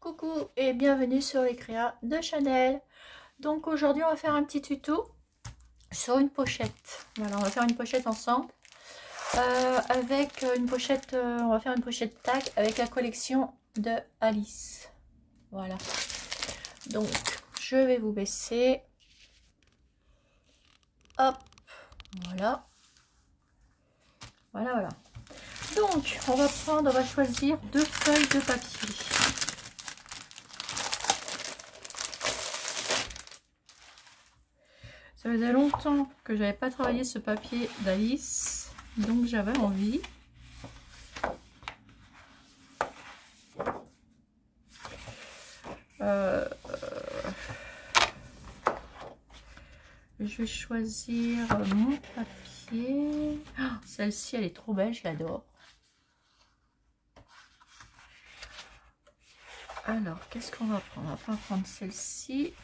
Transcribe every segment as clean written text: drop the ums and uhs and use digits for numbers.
Coucou et bienvenue sur les créas de Chanel. Donc aujourd'hui on va faire un petit tuto sur une pochette. Voilà, on va faire une pochette ensemble avec une pochette, on va faire une pochette tag avec la collection de Alice. Voilà. Donc je vais vous baisser. Hop, voilà. Voilà, voilà. Donc on va choisir deux feuilles de papier. Ça faisait longtemps que j'avais pas travaillé ce papier d'Alice, donc j'avais envie. Je vais choisir mon papier. Oh, celle-ci, elle est trop belle, je l'adore. Alors, qu'est-ce qu'on va prendre? On va pas prendre celle-ci.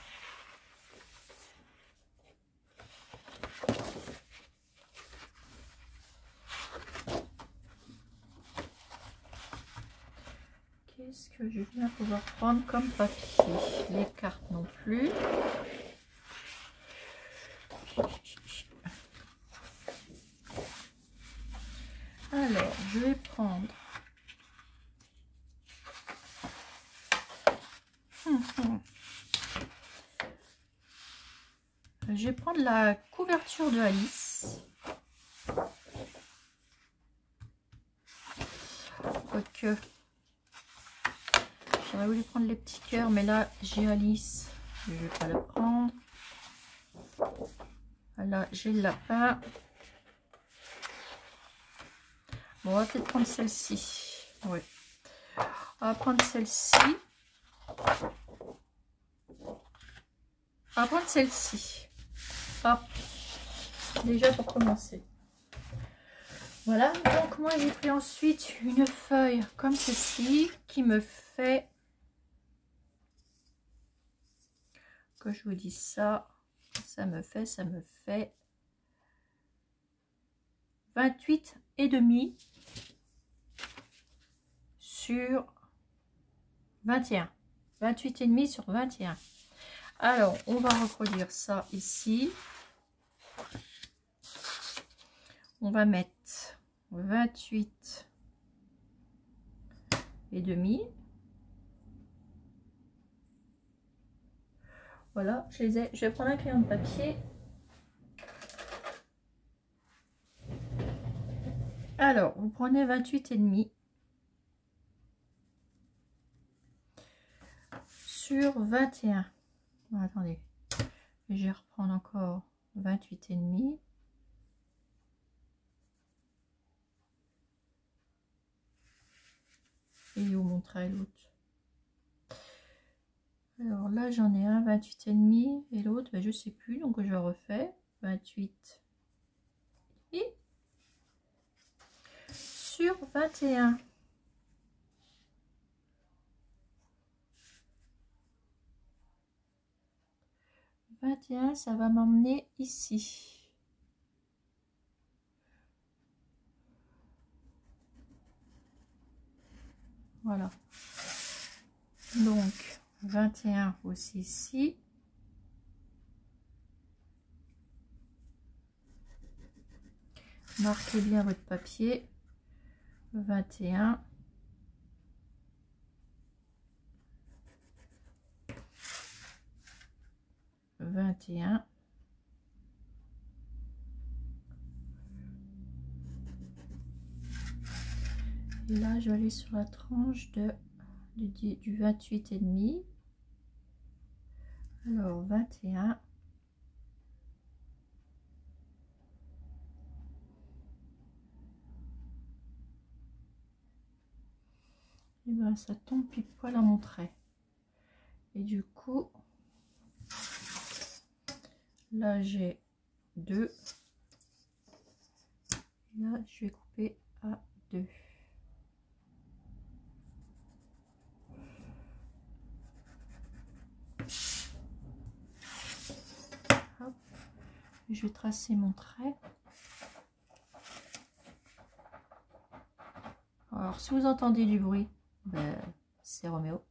Qu'est-ce que je vais pouvoir prendre comme papier? Les cartes non plus. Alors, je vais prendre... Je vais prendre la couverture de Alice. Quoique, j'aurais voulu prendre les petits cœurs, mais là, j'ai Alice. Je ne vais pas le prendre. Voilà, j'ai le lapin. Bon, on va peut-être prendre celle-ci. Oui. On va prendre celle-ci. On va prendre celle-ci. Hop. Déjà pour commencer. Voilà. Donc, moi, j'ai pris ensuite une feuille comme ceci qui me fait... Que je vous dis ça. Ça me fait 28,5 sur 21. 28,5 sur 21. Alors, on va reproduire ça ici. On va mettre 28,5. Voilà, je les ai. Je vais prendre un crayon de papier. Alors, vous prenez 28,5 sur 21. Bon, attendez, je vais reprendre encore 28,5. Et je vous montrerai l'autre. Alors là, j'en ai un 28,5 et l'autre, ben, je sais plus, donc je refais 28 et sur 21. 21, ça va m'emmener ici. Voilà. Donc 21 aussi ici. Marquez bien votre papier. 21. 21. Et là, je vais aller sur la tranche du 28,5. Alors, 21. Et bien, ça tombe pile poil à mon trait. Et du coup, là, j'ai 2. Là, je vais couper à 2. Hop. Je vais tracer mon trait. Alors, si vous entendez du bruit, ben, c'est Roméo.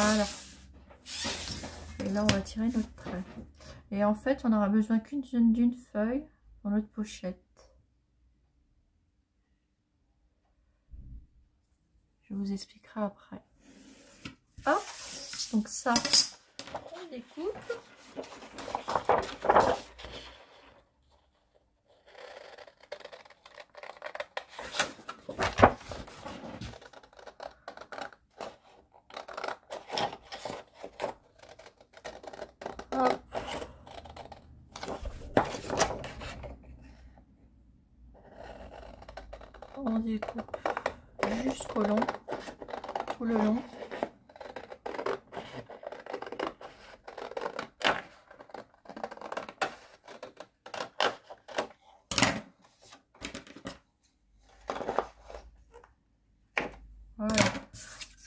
Voilà. Et là, on va tirer notre trait. Et en fait, on n'aura besoin d'une feuille dans notre pochette. Je vous expliquerai après. Hop, donc ça, on découpe. Hop. On découpe jusqu'au long, tout le long. Voilà.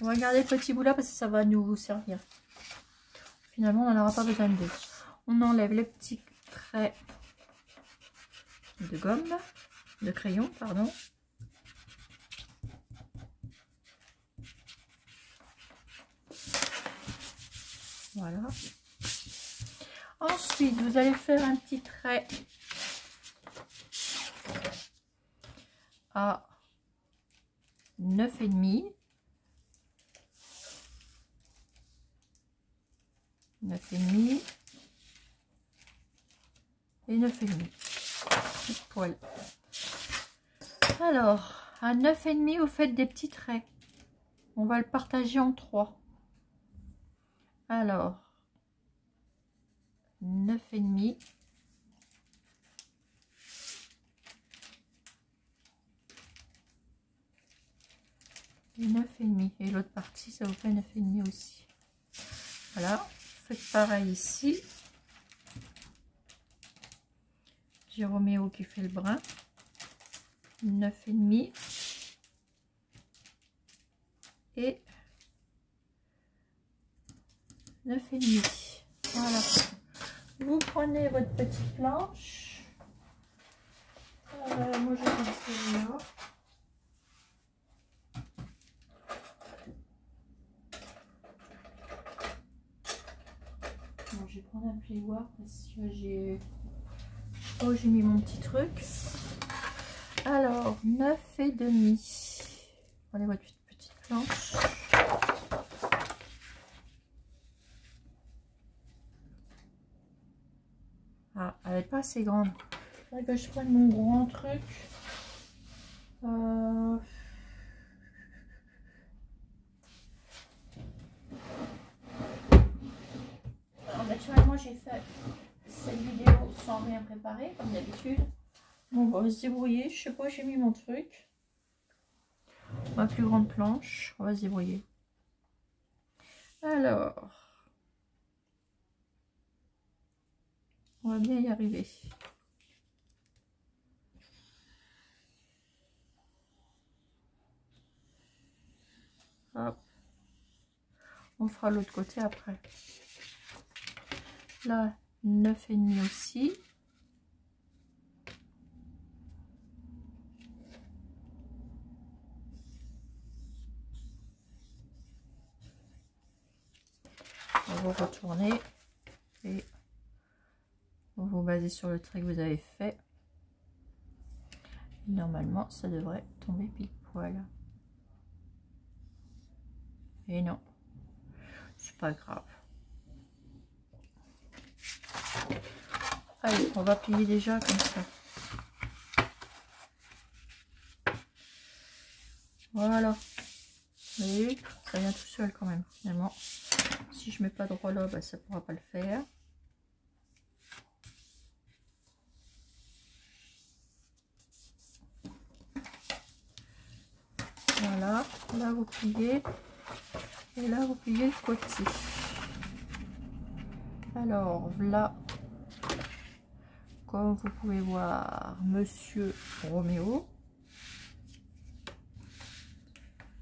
On va garder le petit bout là parce que ça va nous servir. Finalement, on n'en aura pas besoin de deux. On enlève les petits traits de gomme, de crayon, pardon. Voilà. Ensuite, vous allez faire un petit trait à 9,5. 9,5 et 9,5. Petite poêle. Alors, à 9,5, vous faites des petits traits. On va le partager en 3. Alors, 9,5. Et 9,5. Et l'autre partie, ça vous fait 9,5 aussi. Voilà. Faites pareil ici. J'ai Roméo qui fait le brun. 9,5. Et 9,5. Voilà. Vous prenez votre petite planche. Moi je vais celle-là. Bon, je vais prendre un plioir parce que j'ai mis mon petit truc. Alors 9,5. Prenez votre petite planche. Ah, elle n'est pas assez grande. Il faudrait que je prenne mon grand truc. Alors, naturellement, j'ai fait cette vidéo sans rien préparer, comme d'habitude. Bon, on va se débrouiller. Je sais pas où j'ai mis mon truc. Ma plus grande planche. On va se débrouiller. Alors, on va bien y arriver. Hop. On fera l'autre côté après. Là, 9,5 aussi. On va vous retourner et vous vous basez sur le trait que vous avez fait. Et normalement, ça devrait tomber pile poil. Et non, c'est pas grave. Allez, on va plier déjà comme ça. Voilà. Vous voyez, ça vient tout seul quand même, finalement. Si je mets pas droit là, bah, ça pourra pas le faire. Voilà, là vous pliez. Et là vous pliez le côté. Alors là, comme vous pouvez voir, Monsieur Roméo,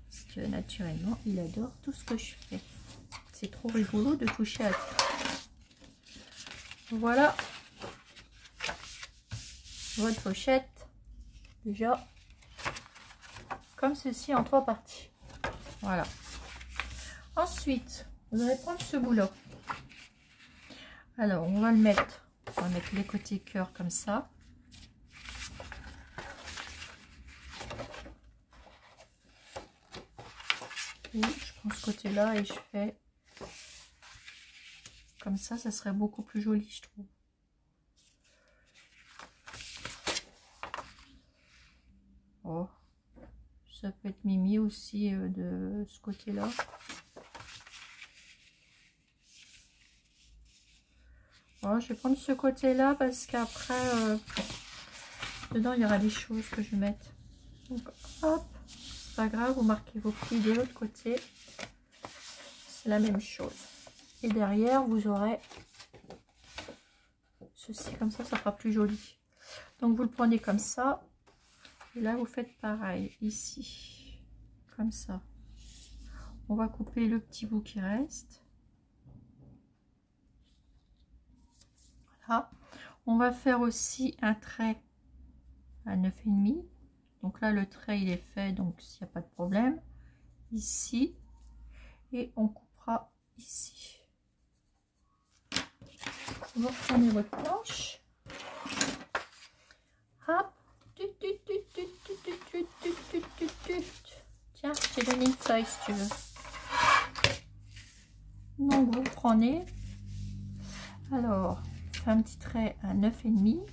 parce que naturellement il adore tout ce que je fais. C'est trop rigolo de toucher à tout. Voilà votre pochette, déjà comme ceci en 3 parties. Voilà. Ensuite, vous allez prendre ce bout-là. Alors, on va le mettre. On va mettre les côtés cœur comme ça. Et je prends ce côté-là et je fais comme ça serait beaucoup plus joli, je trouve. Oh, ça peut être mimi aussi de ce côté-là. Oh, je vais prendre ce côté-là parce qu'après, dedans, il y aura des choses que je vais mettre. Donc, hop, c'est pas grave, vous marquez vos plis de l'autre côté. C'est la même chose. Et derrière, vous aurez ceci, comme ça fera plus joli. Donc, vous le prenez comme ça. Et là, vous faites pareil, ici, comme ça. On va couper le petit bout qui reste. Voilà. On va faire aussi un trait à 9,5. Donc là, le trait, il est fait, donc s'il n'y a pas de problème. Ici. Et on coupera ici. Vous reprenez votre planche. Hop. Tiens, je t'ai donné une feuille si tu veux. Donc vous prenez. Alors, on fait un petit trait à 9,5.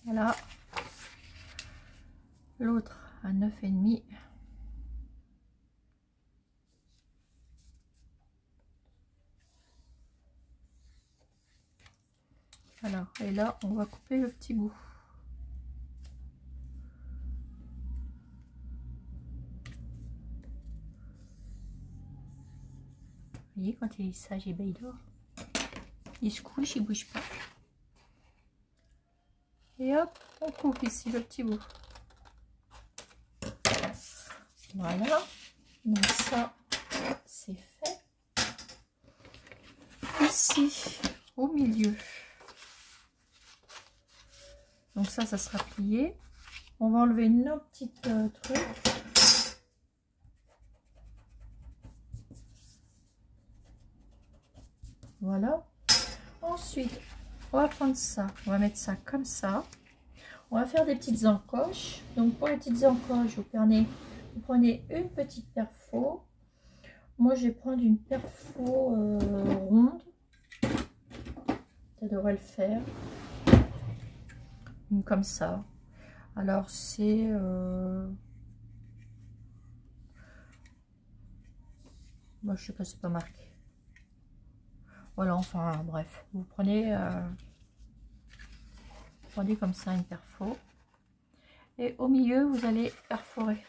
Voilà. L'autre à 9,5. Voilà, et là on va couper le petit bout. Vous voyez, quand il est sage et ben il dort. Il se couche, il bouge pas. Et hop, on coupe ici le petit bout. Voilà, donc ça c'est fait. Ici, au milieu. Donc ça sera plié. On va enlever nos petites trucs. Voilà. Ensuite, on va prendre ça. On va mettre ça comme ça. On va faire des petites encoches. Donc pour les petites encoches, vous prenez une petite perfo. Moi, je vais prendre une perfo ronde. Ça devrait le faire. Une comme ça. Alors c'est moi je sais pas, c'est pas marqué. Voilà, enfin bref, vous prenez comme ça une perfo et au milieu vous allez perforer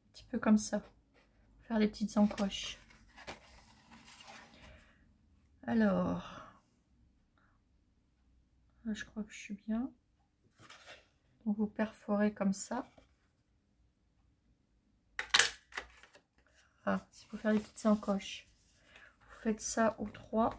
un petit peu comme ça, faire des petites encoches. Alors là, je crois que je suis bien. Donc vous perforez comme ça. Ah, il faut faire des petites encoches. Vous faites ça aux 3.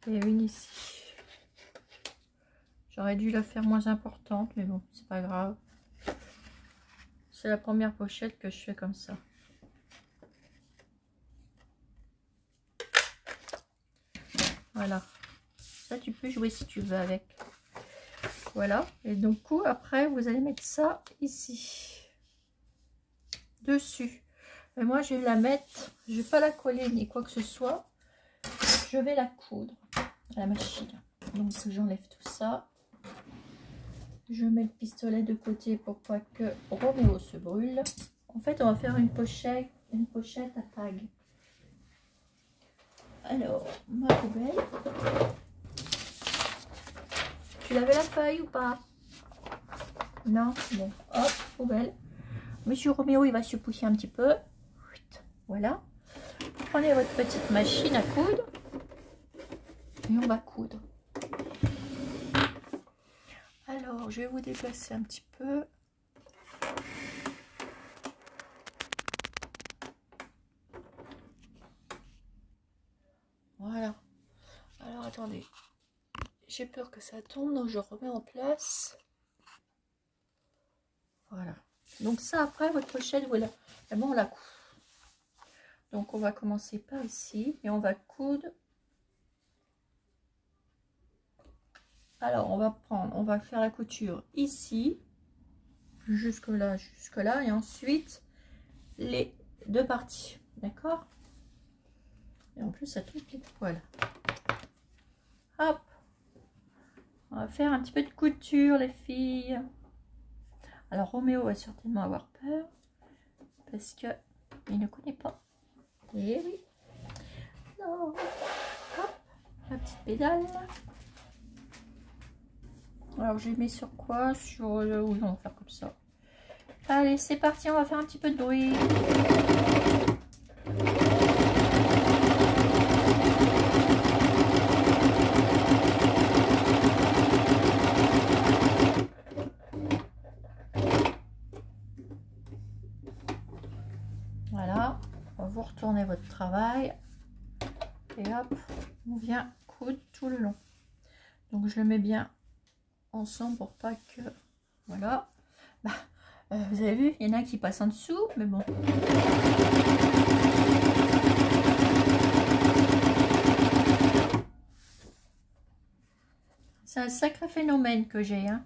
Et une ici. J'aurais dû la faire moins importante, mais bon, c'est pas grave. C'est la première pochette que je fais comme ça. Voilà. Ça, tu peux jouer si tu veux avec. Voilà. Et donc, après, vous allez mettre ça ici. Dessus. Et moi, je vais la mettre. Je vais pas la coller ni quoi que ce soit. Je vais la coudre à la machine. Donc, j'enlève tout ça. Je mets le pistolet de côté pour pas que Roméo se brûle. En fait, on va faire une pochette à tag. Alors, ma poubelle. Tu l'avais la feuille ou pas? Non? Bon, hop, poubelle. Monsieur Roméo, il va se pousser un petit peu. Voilà. Vous prenez votre petite machine à coudre. Et on va coudre. Alors, je vais vous déplacer un petit peu. Alors attendez, j'ai peur que ça tombe, donc je remets en place. Voilà. Donc ça, après, votre pochette, voilà. Et bon, on la coud. Donc on va commencer par ici et on va coudre. Alors on va faire la couture ici, jusque là, et ensuite les deux parties, d'accord? Et en plus ça tombe pile poil. Hop, on va faire un petit peu de couture, les filles. Alors Roméo va certainement avoir peur parce que il ne connaît pas. Et oui, non. Hop, la petite pédale. Alors je mets sur quoi? Sur le... Oui, on va faire comme ça. Allez, c'est parti, on va faire un petit peu de bruit. Voilà, vous retournez votre travail. Et hop, on vient coudre tout le long. Donc je le mets bien ensemble pour pas que... Voilà. Bah, vous avez vu, il y en a qui passent en dessous, mais bon. C'est un sacré phénomène que j'ai, hein.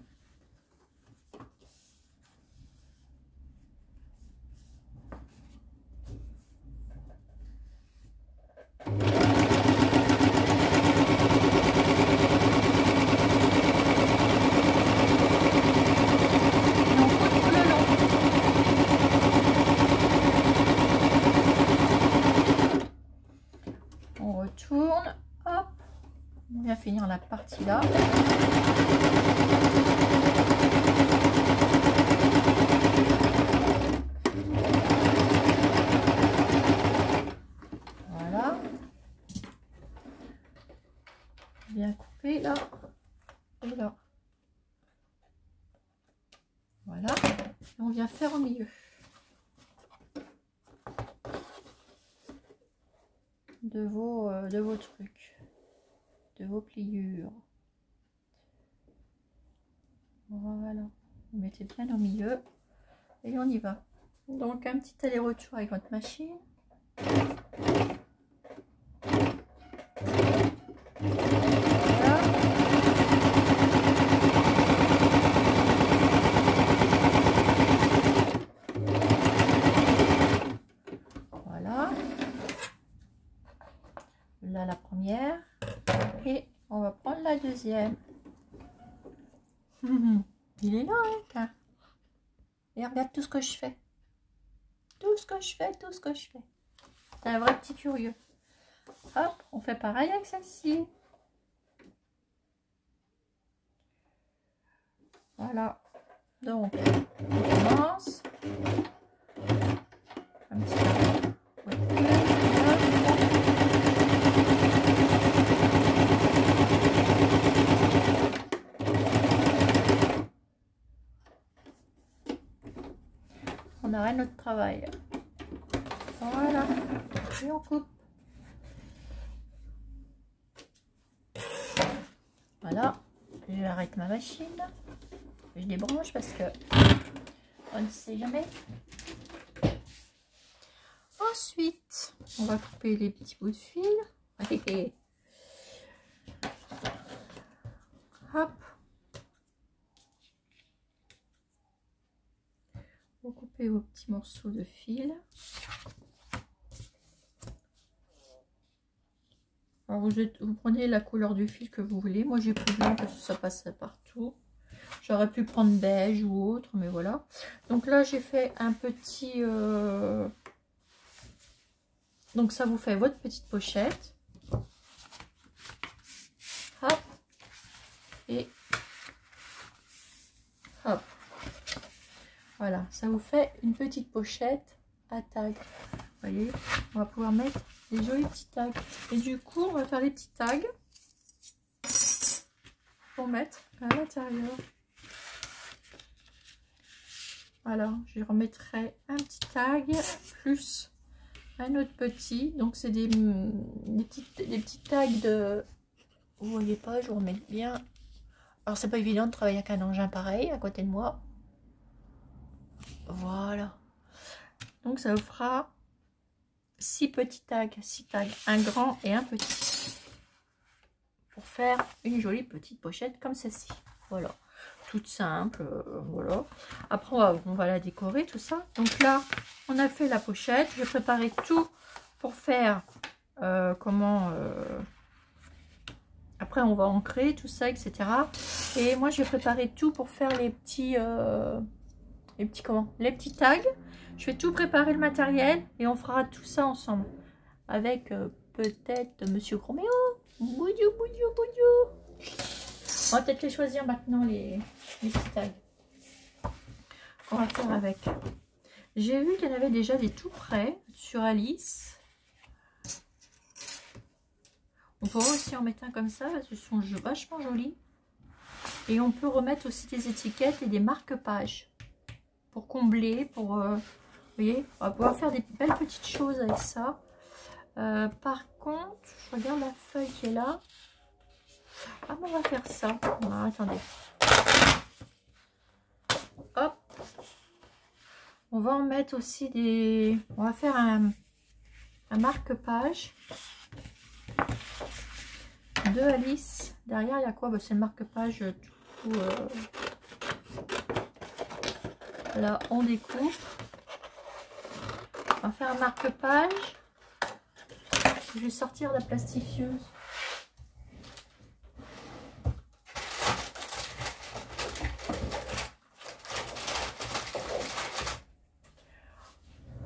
On retourne, hop, on vient finir la partie là. Voilà, bien coupé là et là. Voilà, et on vient faire au milieu. De vos trucs, de vos pliures. Voilà, vous mettez bien au milieu et on y va. Donc un petit aller-retour avec votre machine. Voilà. Voilà. Là la première et on va prendre la deuxième. Il est là, hein. Et regarde tout ce que je fais. Tout ce que je fais. C'est un vrai petit curieux. Hop, on fait pareil avec celle-ci. Voilà. Donc, on commence. Un petit peu. On arrête notre travail. Voilà. Et on coupe. Voilà. J'arrête ma machine. Je débranche parce que on ne sait jamais. Ensuite, on va couper les petits bouts de fil. Hop. Vous coupez vos petits morceaux de fil. Alors vous prenez la couleur du fil que vous voulez. Moi j'ai pris blanc parce que ça passe partout. J'aurais pu prendre beige ou autre, mais voilà. Donc là j'ai fait un petit... Donc ça vous fait votre petite pochette. Hop. Et hop. Voilà, ça vous fait une petite pochette à tag. Vous voyez, on va pouvoir mettre des jolis petits tags. Et du coup, on va faire les petits tags pour mettre à l'intérieur. Voilà, je remettrai un petit tag plus un autre petit. Donc, c'est des petits tags Vous voyez pas, je vous remets bien. Alors c'est pas évident de travailler avec un engin pareil à côté de moi. Voilà. Donc ça vous fera 6 petits tags, 6 tags, un grand et un petit. Pour faire une jolie petite pochette comme celle-ci. Voilà. Toute simple, voilà. Après on va la décorer tout ça. Donc là on a fait la pochette. Je vais préparer tout pour faire après on va ancrer tout ça, etc. Et moi je vais préparer tout pour faire les petits les petits tags. Je vais tout préparer le matériel et on fera tout ça ensemble avec peut-être Monsieur Chroméo. Boudou boudou boudou. On va peut-être les choisir maintenant les petits tags qu'on va faire avec. J'ai vu qu'il y en avait déjà des tout prêts sur Alice. On pourra aussi en mettre un comme ça parce qu'ils sont vachement jolis. Et on peut remettre aussi des étiquettes et des marque-pages pour combler, pour vous voyez, on va pouvoir faire des belles petites choses avec ça. Par contre, je regarde la feuille qui est là. Ah, on va faire ça. Ah, attendez. Hop. On va en mettre aussi des... On va faire un marque-page de Alice. Derrière, il y a quoi? Bah, c'est le marque-page. Là, on découpe. On va faire un marque-page. Je vais sortir la plastifieuse.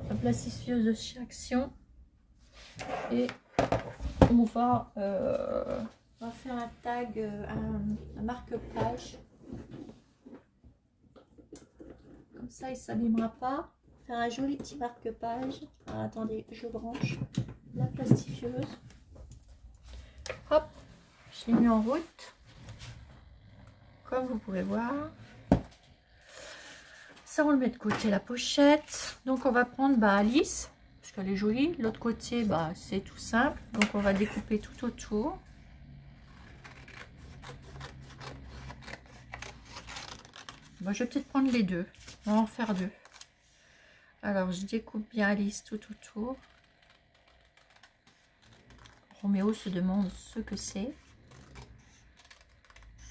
La plastifieuse de chez Action. Et on va faire un tag, un marque-page. Comme ça, il ne s'abîmera pas. Faire un joli petit marque-page. Attendez, je branche la plastifieuse. Hop, je l'ai mis en route. Comme vous pouvez voir. Ça, on le met de côté, la pochette. Donc, on va prendre Alice, parce qu'elle est jolie. L'autre côté, c'est tout simple. Donc, on va découper tout autour. Je vais peut-être prendre les deux. On va en faire deux. Alors, je découpe bien Alice tout autour. Roméo se demande ce que c'est,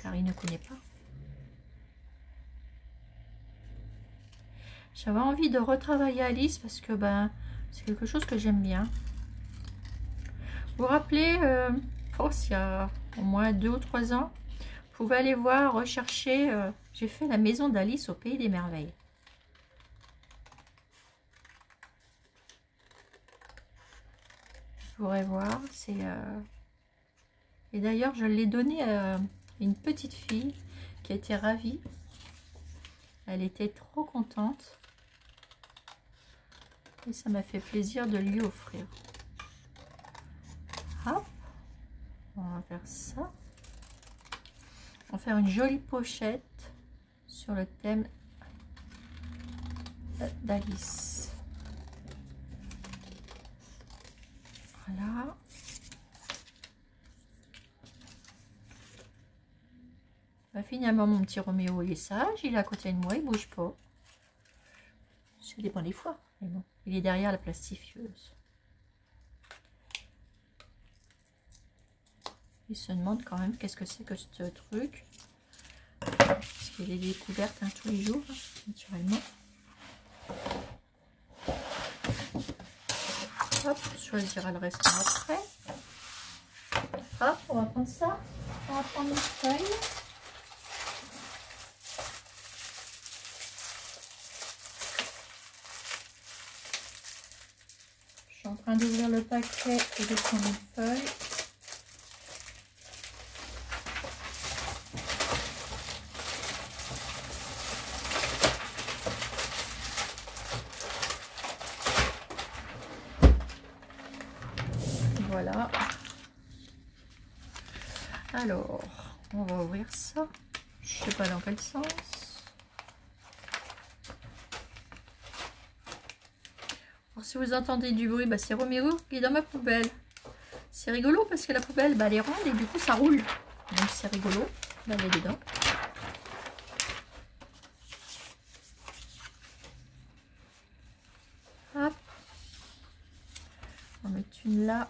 car il ne connaît pas. J'avais envie de retravailler Alice parce que c'est quelque chose que j'aime bien. Vous vous rappelez, il y a au moins 2 ou 3 ans, vous pouvez aller voir, rechercher, j'ai fait la maison d'Alice au Pays des Merveilles. Vous pourrez voir, c'est... Et d'ailleurs, je l'ai donné à une petite fille qui a été ravie. Elle était trop contente. Et ça m'a fait plaisir de lui offrir. Hop, on va faire ça. On va faire une jolie pochette sur le thème d'Alice. Voilà. Finalement, mon petit Roméo, il est sage. Il est à côté de moi, il bouge pas. Ça dépend des fois. Mais bon, il est derrière la plastifieuse. Il se demande quand même qu'est-ce que c'est que ce truc. Parce qu'il est découverte tous les jours, naturellement. Hop, on choisira le restant après. Hop, on va prendre ça. On va prendre une feuille. Je suis en train d'ouvrir le paquet et de prendre une feuille. Voilà. Alors, on va ouvrir ça. Je sais pas dans quel sens. Alors, si vous entendez du bruit, c'est Roméo qui est dans ma poubelle. C'est rigolo parce que la poubelle, bah, elle est ronde et du coup ça roule. Donc c'est rigolo d'aller dedans. Hop. On va mettre une là.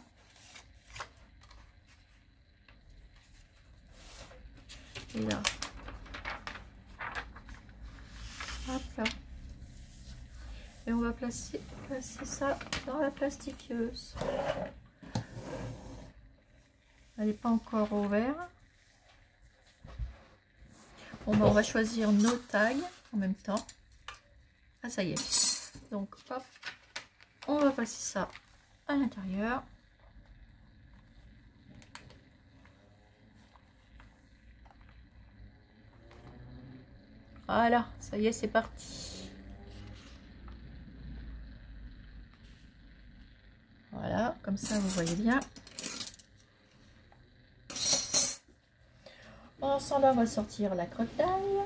Et là. Hop là. Et on va placer ça dans la plastifieuse. Elle n'est pas encore ouverte. Bon, bah, on va choisir nos tags en même temps. Ah, ça y est. Donc, hop, on va passer ça à l'intérieur. Voilà, ça y est, c'est parti. Voilà, comme ça, vous voyez bien. Ensemble, on va sortir la crotte d'ail.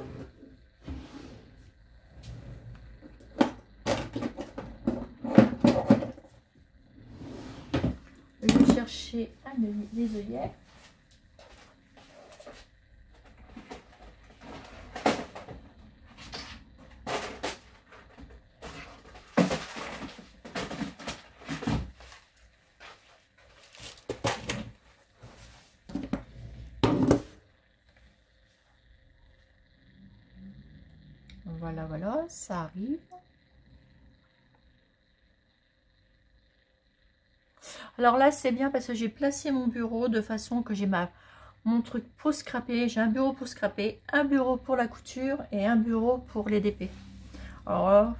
Je vais chercher des œillets. Voilà, voilà, ça arrive. Alors là, c'est bien parce que j'ai placé mon bureau de façon que j'ai mon truc pour scraper. J'ai un bureau pour scraper, un bureau pour la couture et un bureau pour les DP. Alors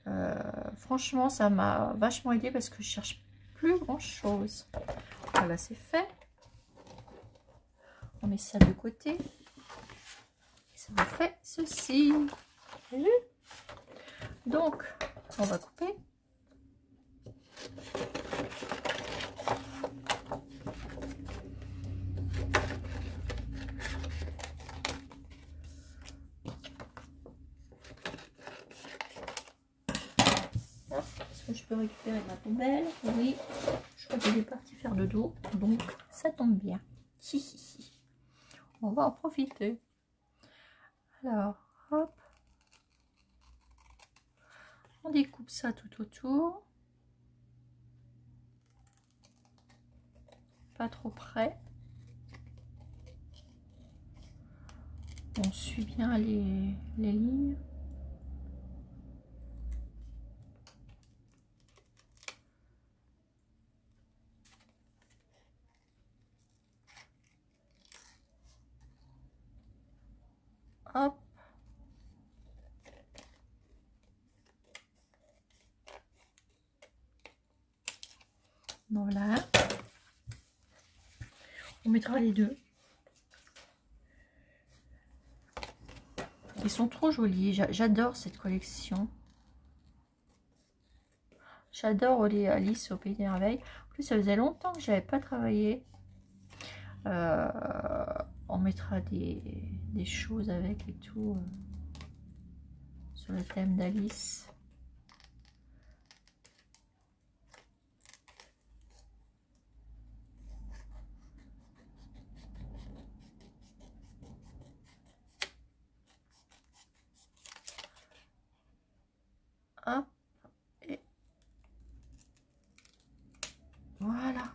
là, franchement, ça m'a vachement aidé parce que je cherche plus grand chose. Voilà, c'est fait. On met ça de côté. Et ça me fait ceci. Donc, on va couper. Est-ce que je peux récupérer ma poubelle? Oui, je crois qu'il est parti faire le dos, donc ça tombe bien. On va en profiter. Alors, hop. On découpe ça tout autour. Pas trop près. On suit bien les lignes. Hop. Voilà. On mettra les deux. Ils sont trop jolis. J'adore cette collection. J'adore Alice au Pays des Merveilles. En plus, ça faisait longtemps que j'avais pas travaillé. On mettra des choses avec et tout sur le thème d'Alice. Hop. Et voilà.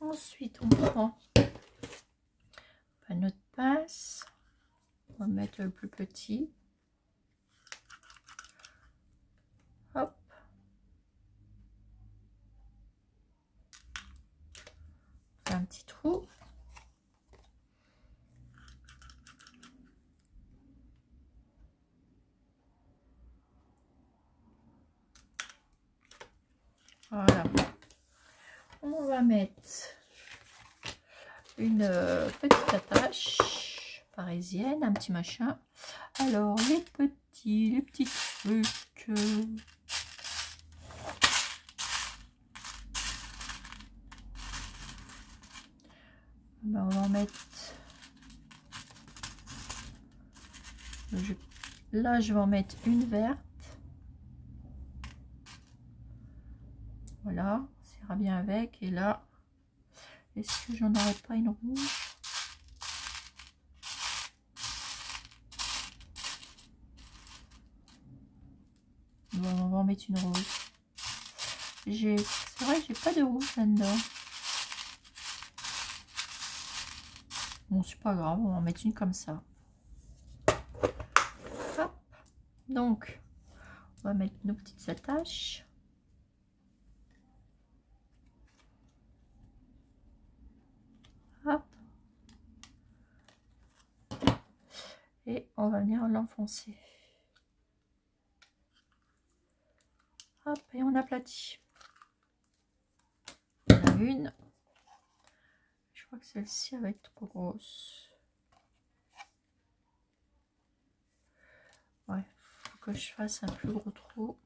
Ensuite, on prend notre pince. On va mettre le plus petit. Hop. On fait un petit trou. Voilà. On va mettre une petite attache parisienne, un petit machin. Alors les petits trucs. Ben, on va en mettre. Là, je vais en mettre une verte. Voilà, ça ira bien avec. Et là, est-ce que j'en aurais pas une rouge? Bon, on va en mettre une rouge. C'est vrai que j'ai pas de rouge là-dedans. Bon, c'est pas grave, on va en mettre une comme ça. Hop. Donc, on va mettre nos petites attaches. Hop. Et on va venir l'enfoncer. Hop, et on aplatit. Il y en a une. Je crois que celle-ci va être trop grosse. Ouais, faut que je fasse un plus gros trou.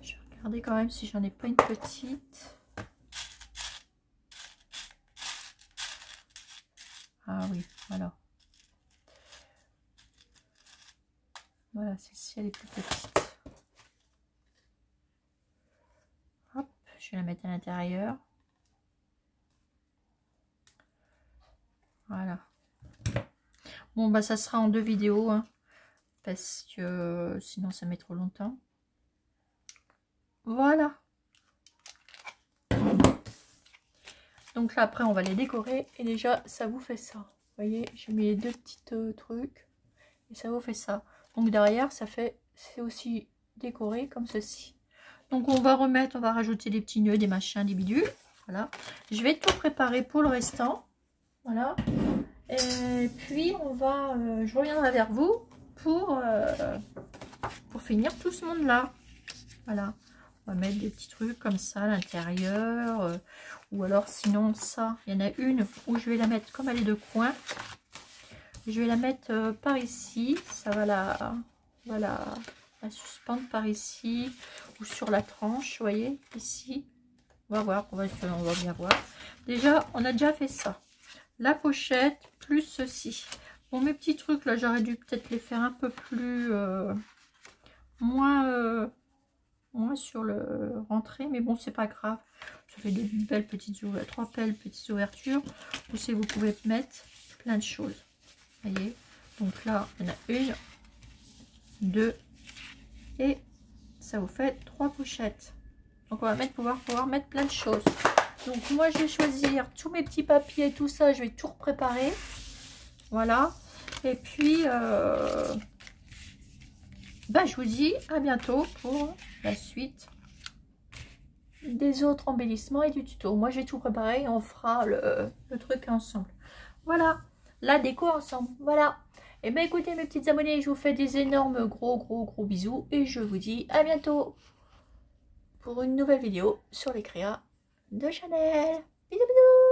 Je vais regarder quand même si j'en ai pas une petite. Ah oui, voilà. Voilà, celle-ci elle est plus petite. Hop, je vais la mettre à l'intérieur. Voilà. Bon, bah ça sera en 2 vidéos, hein, parce que sinon ça met trop longtemps. Voilà. Donc là, après, on va les décorer. Et déjà, ça vous fait ça. Vous voyez, j'ai mis les 2 petits trucs. Et ça vous fait ça. Donc derrière, ça fait, c'est aussi décoré comme ceci. Donc on va remettre, on va rajouter des petits nœuds, des machins, des bidules. Voilà. Je vais tout préparer pour le restant. Voilà. Et puis on va, je reviendrai vers vous pour finir tout ce monde là. Voilà. On va mettre des petits trucs comme ça à l'intérieur. Ou alors sinon ça, il y en a une où je vais la mettre comme elle est de coin. Je vais la mettre par ici. Ça va la suspendre par ici. Ou sur la tranche, vous voyez, ici. On va voir, on va bien voir. Déjà, on a déjà fait ça. La pochette plus ceci. Bon, mes petits trucs là, j'aurais dû peut-être les faire un peu plus moins sur le rentrée, mais bon, c'est pas grave. Ça fait des belles petites ouvertures, 3 belles petites ouvertures. Aussi, vous pouvez mettre plein de choses. Voyez, donc là, il y en a 1, 2 et ça vous fait 3 pochettes. Donc on va pouvoir mettre plein de choses. Donc moi je vais choisir tous mes petits papiers, tout ça, je vais tout préparer. Voilà. Et puis je vous dis à bientôt pour la suite des autres embellissements et du tuto. Moi je vais tout préparer et on fera le truc ensemble. Voilà, la déco ensemble. Voilà. Et bien écoutez mes petites abonnées, je vous fais des énormes gros bisous et je vous dis à bientôt pour une nouvelle vidéo sur les créas de Chanel. Bisous bisous.